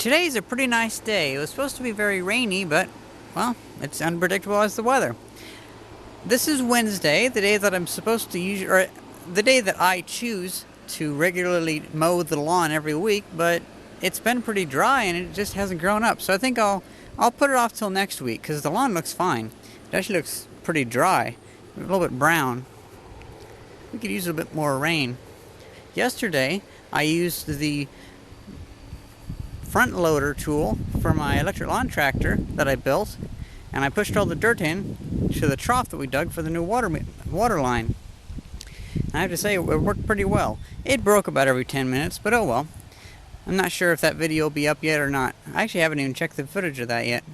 Today's a pretty nice day. It was supposed to be very rainy, but, well, it's unpredictable as the weather. This is Wednesday, the day that I'm supposed to use, or the day that I choose to regularly mow the lawn every week, but it's been pretty dry and it just hasn't grown up. So I think I'll put it off till next week because the lawn looks fine. It actually looks pretty dry, a little bit brown. We could use a bit more rain. Yesterday, I used the front loader tool for my electric lawn tractor that I built, and I pushed all the dirt in to the trough that we dug for the new water line. And I have to say, it worked pretty well. It broke about every 10 minutes, but oh well. I'm not sure if that video will be up yet or not. I actually haven't even checked the footage of that yet.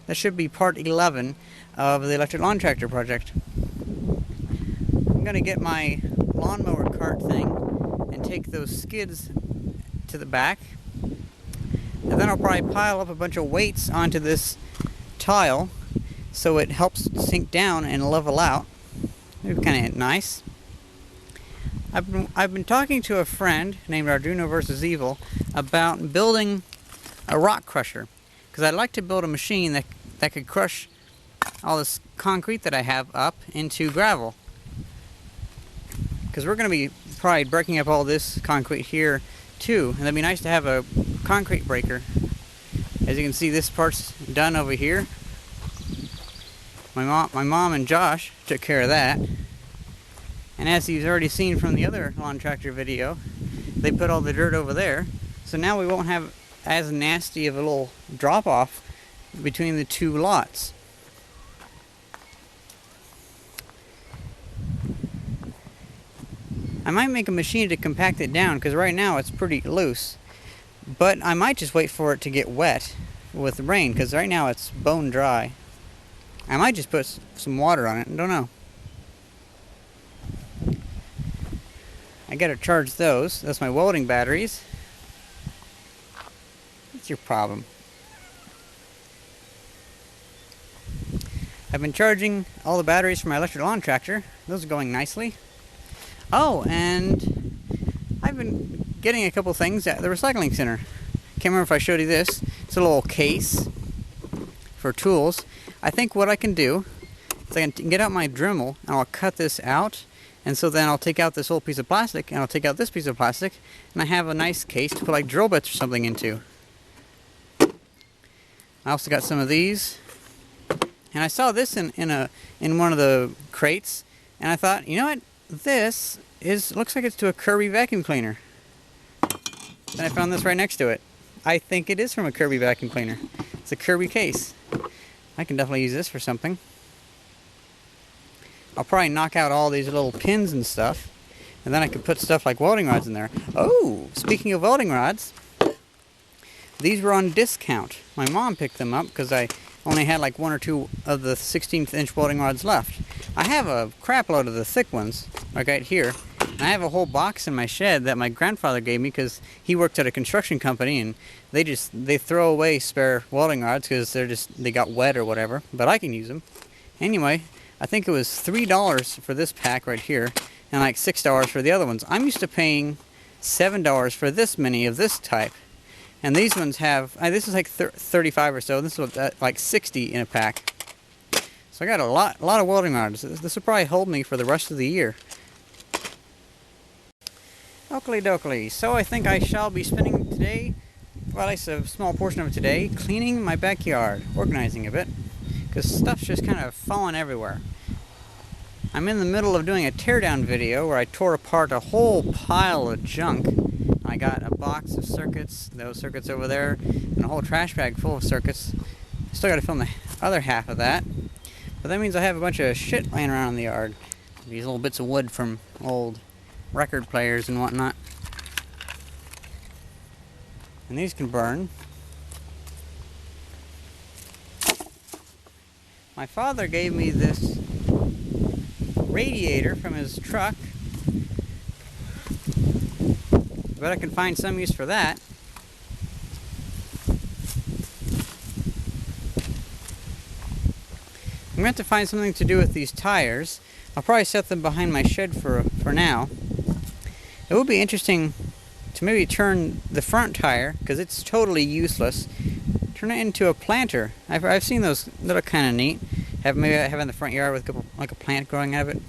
That should be part 11 of the electric lawn tractor project. I'm going to get my lawnmower cart thing and take those skids to the back. And then I'll probably pile up a bunch of weights onto this tile so it helps sink down and level out. It'd be kind of nice. I've been talking to a friend named Arduino vs. Evil about building a rock crusher, because I'd like to build a machine that could crush all this concrete that I have up into gravel. Because we're going to be probably breaking up all this concrete here too, and it'd be nice to have a concrete breaker. As you can see, this part's done over here. My mom and Josh took care of that. And as you've already seen from the other lawn tractor video, they put all the dirt over there. So now we won't have as nasty of a little drop off between the two lots. I might make a machine to compact it down, because right now it's pretty loose. But I might just wait for it to get wet with the rain, because right now it's bone dry. I might just put some water on it, I don't know. I gotta charge those. That's my welding batteries. What's your problem? I've been charging all the batteries for my electric lawn tractor. Those are going nicely. Oh, and I've been getting a couple things at the recycling center. Can't remember if I showed you this. It's a little case for tools. I think what I can do is I can get out my Dremel and I'll cut this out. And so then I'll take out this whole piece of plastic, and I'll take out this piece of plastic, and I have a nice case to put like drill bits or something into. I also got some of these, and I saw this in one of the crates, and I thought, you know what, this looks like it's to a Kirby vacuum cleaner. Then I found this right next to it. I think it is from a Kirby vacuum cleaner. It's a Kirby case. I can definitely use this for something. I'll probably knock out all these little pins and stuff, and then I could put stuff like welding rods in there. Oh, speaking of welding rods, these were on discount. My mom picked them up because I only had like one or two of the 16th inch welding rods left. I have a crap load of the thick ones, like right here. And I have a whole box in my shed that my grandfather gave me because he worked at a construction company, and they throw away spare welding rods because they got wet or whatever, but I can use them. Anyway, I think it was $3 for this pack right here, and like $6 for the other ones. I'm used to paying $7 for this many of this type. And these ones have, this is like 35 or so, this is like 60 in a pack. So I got a lot of welding rods. This will probably hold me for the rest of the year. Oakley dokley, so I think I shall be spending today, well, at least a small portion of today, cleaning my backyard, organizing a bit. Because stuff's just kind of falling everywhere. I'm in the middle of doing a teardown video where I tore apart a whole pile of junk. I got a box of circuits, those circuits over there, and a whole trash bag full of circuits. Still got to film the other half of that. But that means I have a bunch of shit laying around in the yard. These little bits of wood from old record players and whatnot. And these can burn. My father gave me this radiator from his truck. I bet I can find some use for that. I'm going to have to find something to do with these tires. I'll probably set them behind my shed for now. It would be interesting to maybe turn the front tire, because it's totally useless, turn it into a planter. I've seen those that are kind of neat. Maybe I have in the front yard with like a plant growing out of it.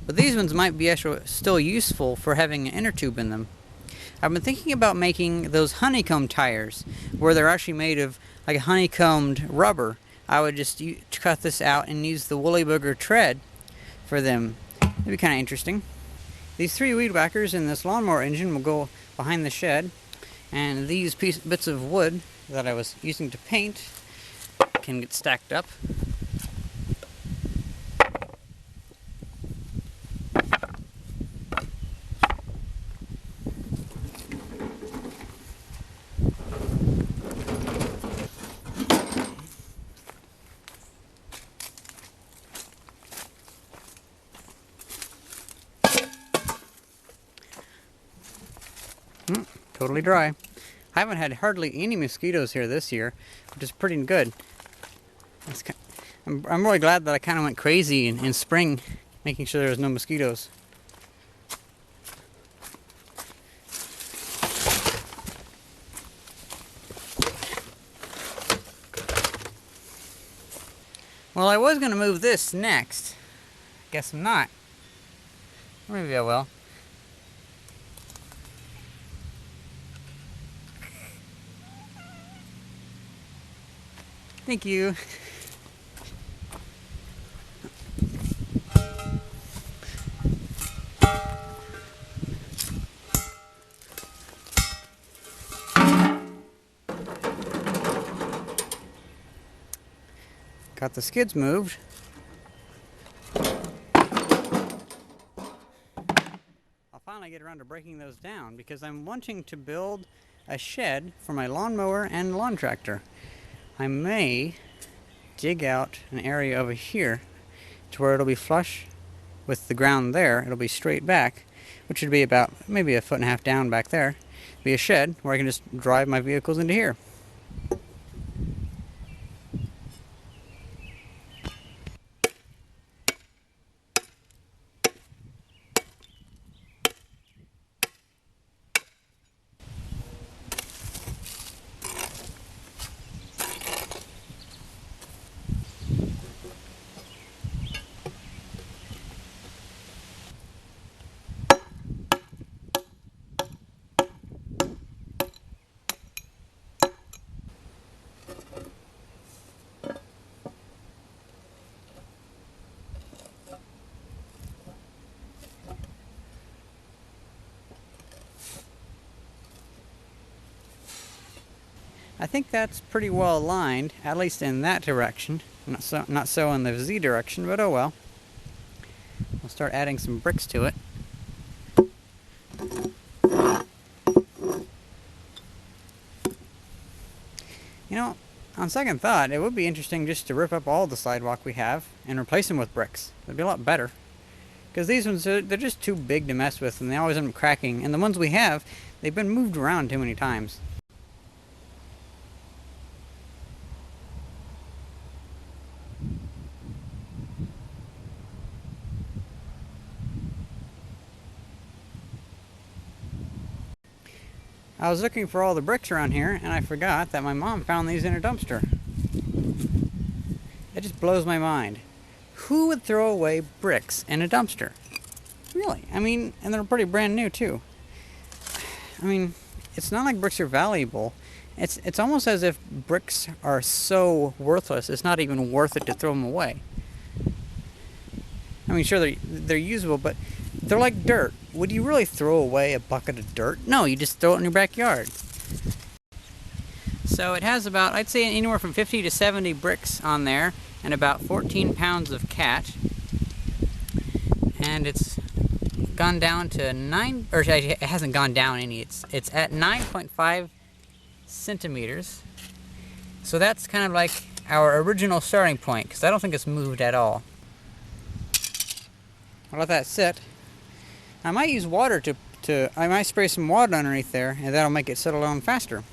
But these ones might be actually still useful for having an inner tube in them. I've been thinking about making those honeycomb tires, where they're actually made of like a honeycombed rubber. I would just cut this out and use the Woolly Booger tread for them. It'd be kind of interesting. These 3 weed whackers in this lawnmower engine will go behind the shed, and these bits of wood that I was using to paint can get stacked up. Totally dry. I haven't had hardly any mosquitoes here this year, which is pretty good. I'm really glad that I kind of went crazy in spring, making sure there was no mosquitoes. Well, I was going to move this next. Guess I'm not. Or maybe I will. Thank you. Got the skids moved. I'll finally get around to breaking those down because I'm wanting to build a shed for my lawnmower and lawn tractor. I may dig out an area over here to where it'll be flush with the ground there. It'll be straight back, which would be about maybe 1.5 feet down back there. Be a shed where I can just drive my vehicles into here. I think that's pretty well aligned, at least in that direction. Not so in the Z direction, but oh well. We'll start adding some bricks to it. You know, on second thought, it would be interesting just to rip up all the sidewalk we have and replace them with bricks. It'd be a lot better. Because these ones, they're just too big to mess with, and they always end up cracking. And the ones we have, they've been moved around too many times. I was looking for all the bricks around here, and I forgot that my mom found these in a dumpster. It just blows my mind. Who would throw away bricks in a dumpster? Really? I mean, and they're pretty brand new, too. I mean, it's not like bricks are valuable. It's almost as if bricks are so worthless, it's not even worth it to throw them away. I mean, sure, they're usable, but they're like dirt. Would you really throw away a bucket of dirt? No, you just throw it in your backyard. So it has about, I'd say, anywhere from 50 to 70 bricks on there, and about 14 pounds of cat. And it's gone down to it hasn't gone down any. It's at 9.5 centimeters. So that's kind of like our original starting point, because I don't think it's moved at all. I'll let that sit. I might use water I might spray some water underneath there, and that'll make it settle down faster.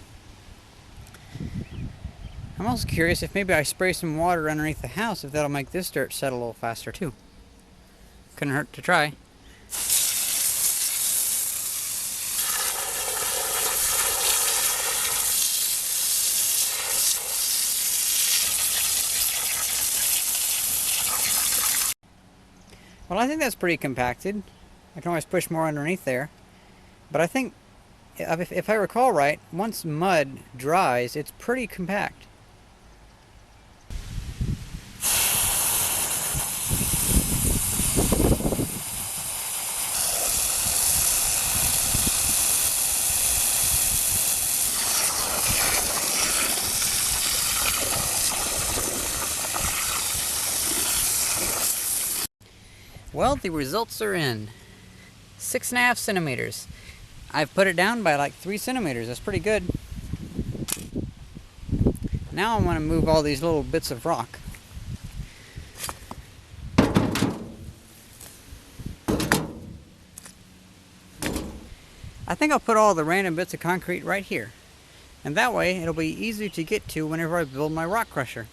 I'm also curious if maybe I spray some water underneath the house, if that'll make this dirt settle a little faster too. Couldn't hurt to try. Well, I think that's pretty compacted. I can always push more underneath there. But I think, if I recall right, once mud dries, it's pretty compact. Well, the results are in. 6.5 centimeters. I've put it down by like 3 centimeters. That's pretty good. Now I want to move all these little bits of rock. I think I'll put all the random bits of concrete right here. And that way it'll be easy to get to whenever I build my rock crusher.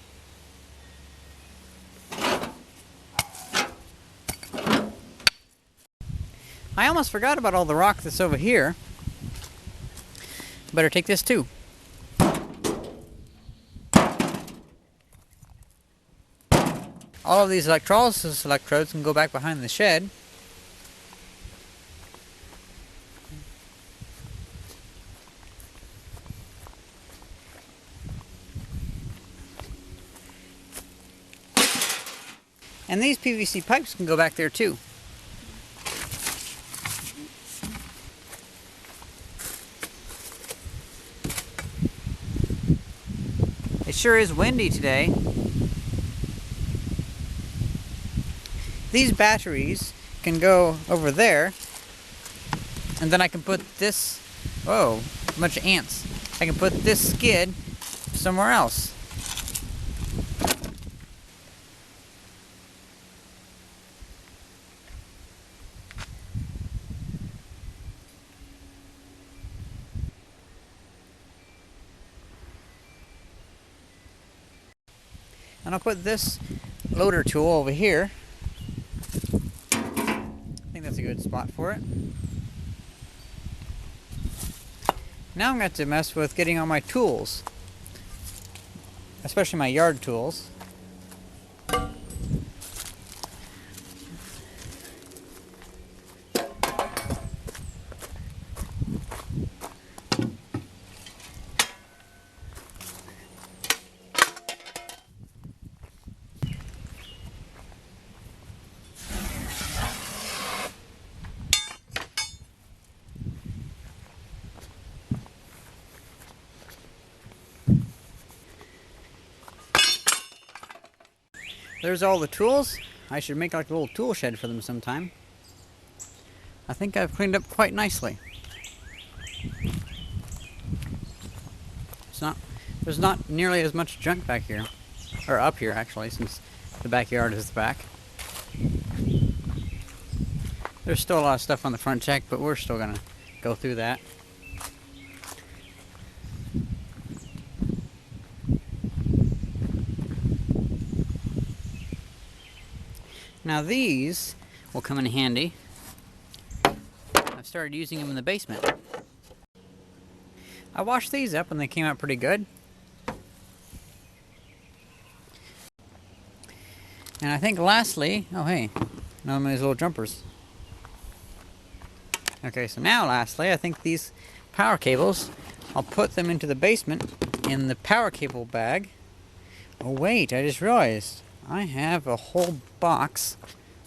I almost forgot about all the rock that's over here. Better take this too. All of these electrolysis electrodes can go back behind the shed. And these PVC pipes can go back there too. It sure is windy today. These batteries can go over there, and then I can put this, whoa, a bunch of ants. I can put this skid somewhere else. And I'll put this loader tool over here. I think that's a good spot for it. Now I'm going to have to mess with getting all my tools, especially my yard tools. There's all the tools. I should make like a little tool shed for them sometime. I think I've cleaned up quite nicely. There's not nearly as much junk back here. Or up here actually, since the backyard is the back. There's still a lot of stuff on the front deck, but we're still gonna go through that. Now these will come in handy. I've started using them in the basement. I washed these up and they came out pretty good. And I think lastly, oh hey, another one of these little jumpers. Okay, so now lastly, I think these power cables, I'll put them into the basement in the power cable bag. Oh wait, I just realized I have a whole box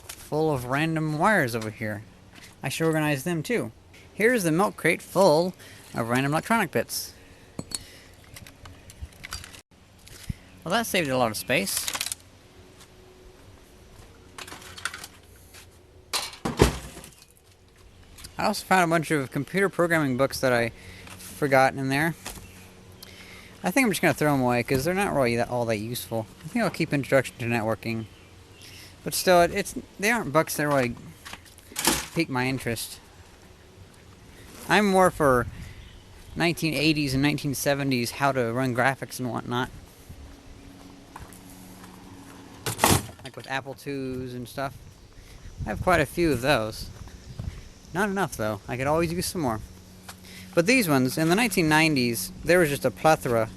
full of random wires over here. I should organize them too. Here's the milk crate full of random electronic bits. Well, that saved a lot of space. I also found a bunch of computer programming books that I forgot in there. I think I'm just going to throw them away because they're not really all that useful. I think I'll keep Introduction to Networking. But still, they aren't books that really pique my interest. I'm more for 1980s and 1970s how to run graphics and whatnot. Like with Apple IIs and stuff. I have quite a few of those. Not enough though. I could always use some more. But these ones, in the 1990s, there was just a plethora.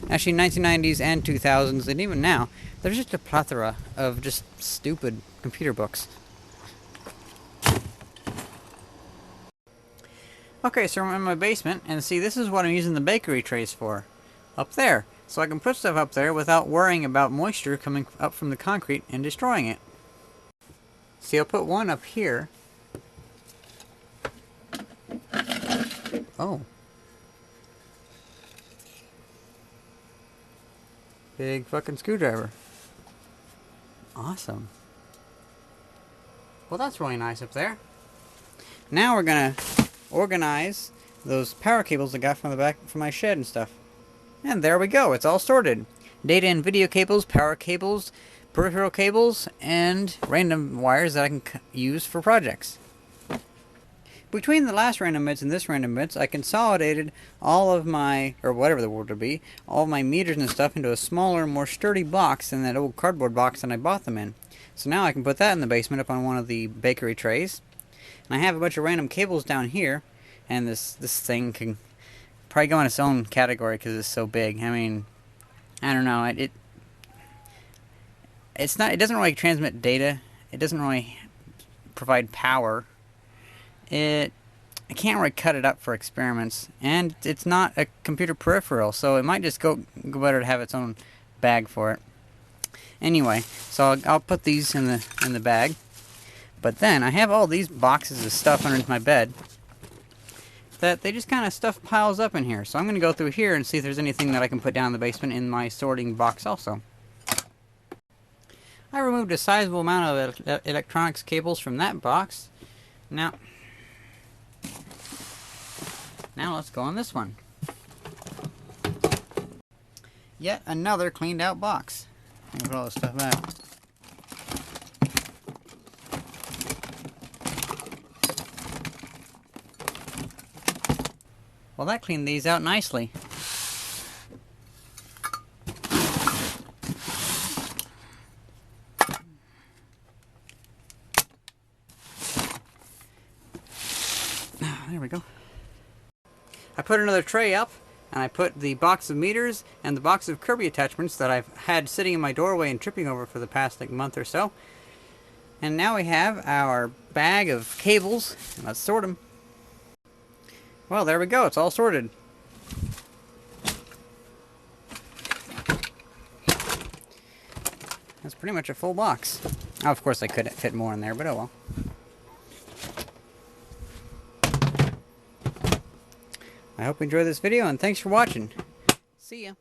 Actually, 1990s and 2000s, and even now, there's just a plethora of just stupid computer books. Okay, so I'm in my basement, and see, this is what I'm using the bakery trays for. Up there. So I can put stuff up there without worrying about moisture coming up from the concrete and destroying it. See, I'll put one up here. Oh. Big fucking screwdriver. Awesome. Well, that's really nice up there. Now we're gonna organize those power cables I got from the back from my shed and stuff. And there we go, it's all sorted. Data and video cables, power cables, peripheral cables, and random wires that I can use for projects. Between the last random bits and this random bits, I consolidated all of my, or whatever the word would be, all of my meters and stuff into a smaller, more sturdy box than that old cardboard box that I bought them in. So now I can put that in the basement up on one of the bakery trays. And I have a bunch of random cables down here, and this thing can probably go in its own category because it's so big. I mean, I don't know. It doesn't really transmit data. It doesn't really provide power. I can't really cut it up for experiments, and it's not a computer peripheral, so it might just go better to have its own bag for it. Anyway, so I'll put these in the bag. But then I have all these boxes of stuff underneath my bed that they just kind of stuff piles up in here. So I'm going to go through here and see if there's anything that I can put down in the basement in my sorting box also. I removed a sizable amount of electronics cables from that box. Now let's go on this one. Yet another cleaned out box. I'm going to put all this stuff back. Well, that cleaned these out nicely. There we go. I put another tray up, and I put the box of meters and the box of Kirby attachments that I've had sitting in my doorway and tripping over for the past month or so. And now we have our bag of cables, and let's sort them. Well, there we go. It's all sorted. That's pretty much a full box. Oh, of course, I could fit more in there, but oh well. I hope you enjoyed this video, and thanks for watching. See ya.